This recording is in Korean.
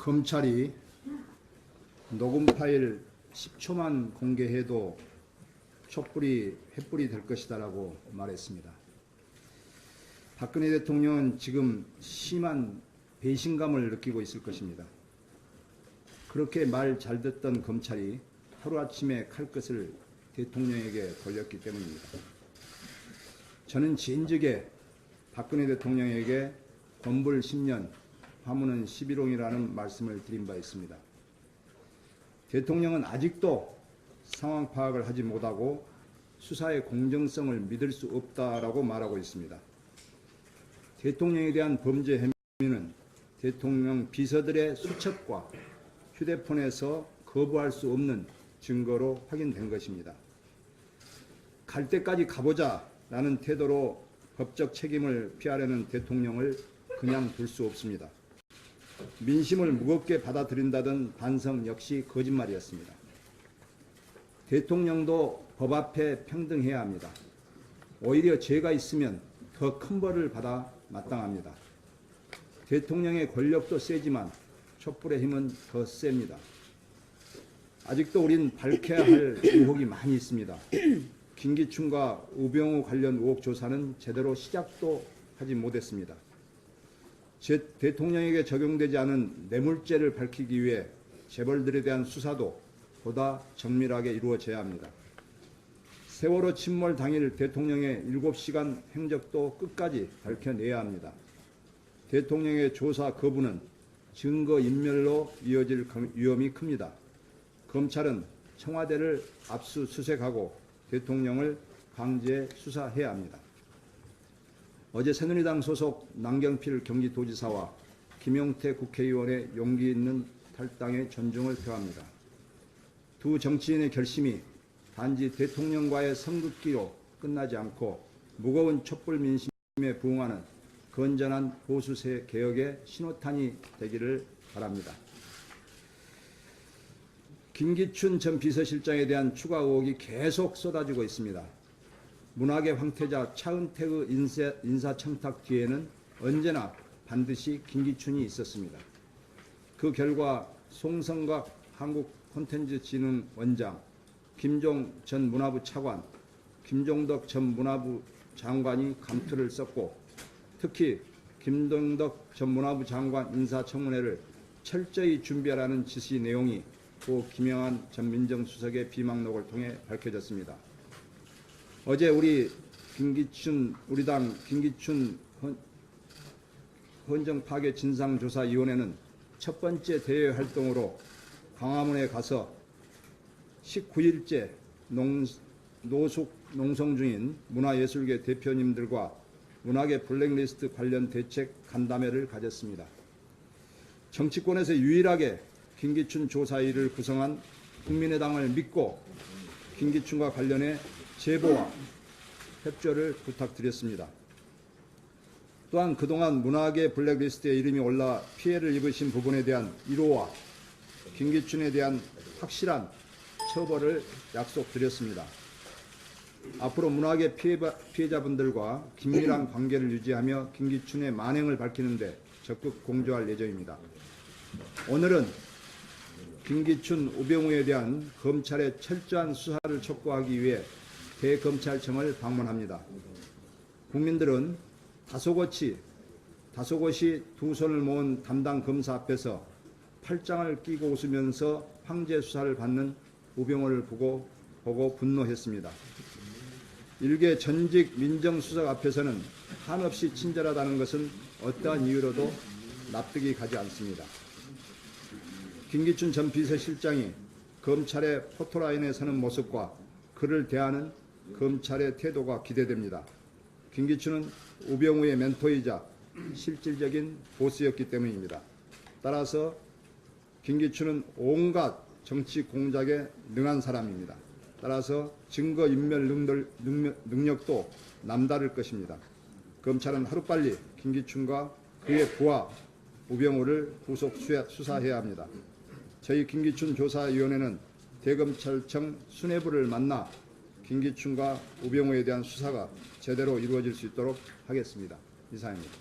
검찰이 녹음 파일 10초만 공개해도 촛불이 횃불이 될 것이다라고 말했습니다. 박근혜 대통령은 지금 심한 배신감을 느끼고 있을 것입니다. 그렇게 말 잘 듣던 검찰이 하루아침에 칼끝을 대통령에게 돌렸기 때문입니다. 저는 진즉에 박근혜 대통령에게 권불 10년, 화무는 11홍이라는 말씀을 드린 바 있습니다. 대통령은 아직도 상황 파악을 하지 못하고 수사의 공정성을 믿을 수 없다라고 말하고 있습니다. 대통령에 대한 범죄 혐의는 대통령 비서들의 수첩과 휴대폰에서 거부할 수 없는 증거로 확인된 것입니다. 갈 때까지 가보자라는 태도로 법적 책임을 피하려는 대통령을 그냥 둘 수 없습니다. 민심을 무겁게 받아들인다던 반성 역시 거짓말이었습니다. 대통령도 법 앞에 평등해야 합니다. 오히려 죄가 있으면 더 큰 벌을 받아 마땅합니다. 대통령의 권력도 세지만 촛불의 힘은 더 셉니다. 아직도 우린 밝혀야 할 의혹이 많이 있습니다. 김기춘과 우병우 관련 의혹 조사는 제대로 시작도 하지 못했습니다. 대통령에게 적용되지 않은 뇌물죄를 밝히기 위해 재벌들에 대한 수사도 보다 정밀하게 이루어져야 합니다. 세월호 침몰 당일 대통령의 7시간 행적도 끝까지 밝혀내야 합니다. 대통령의 조사 거부는 증거인멸로 이어질 위험이 큽니다. 검찰은 청와대를 압수수색하고 대통령을 강제 수사해야 합니다. 어제 새누리당 소속 남경필 경기도지사와 김용태 국회의원의 용기 있는 탈당에 존중을 표합니다. 두 정치인의 결심이 단지 대통령과의 선긋기로 끝나지 않고 무거운 촛불 민심에 부응하는 건전한 보수세 개혁의 신호탄이 되기를 바랍니다. 김기춘 전 비서실장에 대한 추가 의혹이 계속 쏟아지고 있습니다. 문학의 황태자 차은택의 인사청탁 뒤에는 언제나 반드시 김기춘이 있었습니다. 그 결과 송성각 한국콘텐츠진흥원장, 김종 전 문화부 차관, 김종덕 전 문화부 장관이 감투를 썼고 특히 김동덕 전 문화부 장관 인사청문회를 철저히 준비하라는 지시 내용이 고 김영한 전 민정수석의 비망록을 통해 밝혀졌습니다. 어제 우리 당 김기춘 헌정 파괴 진상조사위원회는 첫 번째 대외 활동으로 광화문에 가서 19일째 노숙 농성 중인 문화예술계 대표님들과 문학의 블랙리스트 관련 대책 간담회를 가졌습니다. 정치권에서 유일하게 김기춘 조사위를 구성한 국민의당을 믿고 김기춘과 관련해 제보와 협조를 부탁드렸습니다. 또한 그동안 문학의 블랙리스트에 이름이 올라 피해를 입으신 부분에 대한 위로와 김기춘에 대한 확실한 처벌을 약속드렸습니다. 앞으로 문학의 피해자분들과 긴밀한 관계를 유지하며 김기춘의 만행을 밝히는 데 적극 공조할 예정입니다. 오늘은 김기춘, 우병우에 대한 검찰의 철저한 수사를 촉구하기 위해 대검찰청을 방문합니다. 국민들은 다소곳이 두 손을 모은 담당 검사 앞에서 팔짱을 끼고 웃으면서 황제 수사를 받는 우병우를 보고 분노했습니다. 일개 전직 민정수석 앞에서는 한없이 친절하다는 것은 어떠한 이유로도 납득이 가지 않습니다. 김기춘 전 비서실장이 검찰의 포토라인에 서는 모습과 그를 대하는 검찰의 태도가 기대됩니다. 김기춘은 우병우의 멘토이자 실질적인 보스였기 때문입니다. 따라서 김기춘은 온갖 정치 공작에 능한 사람입니다. 따라서 증거인멸 능력도 남다를 것입니다. 검찰은 하루빨리 김기춘과 그의 부하 우병우를 구속 수사해야 합니다. 저희 김기춘 조사위원회는 대검찰청 수뇌부를 만나 김기춘과 우병우에 대한 수사가 제대로 이루어질 수 있도록 하겠습니다. 이상입니다.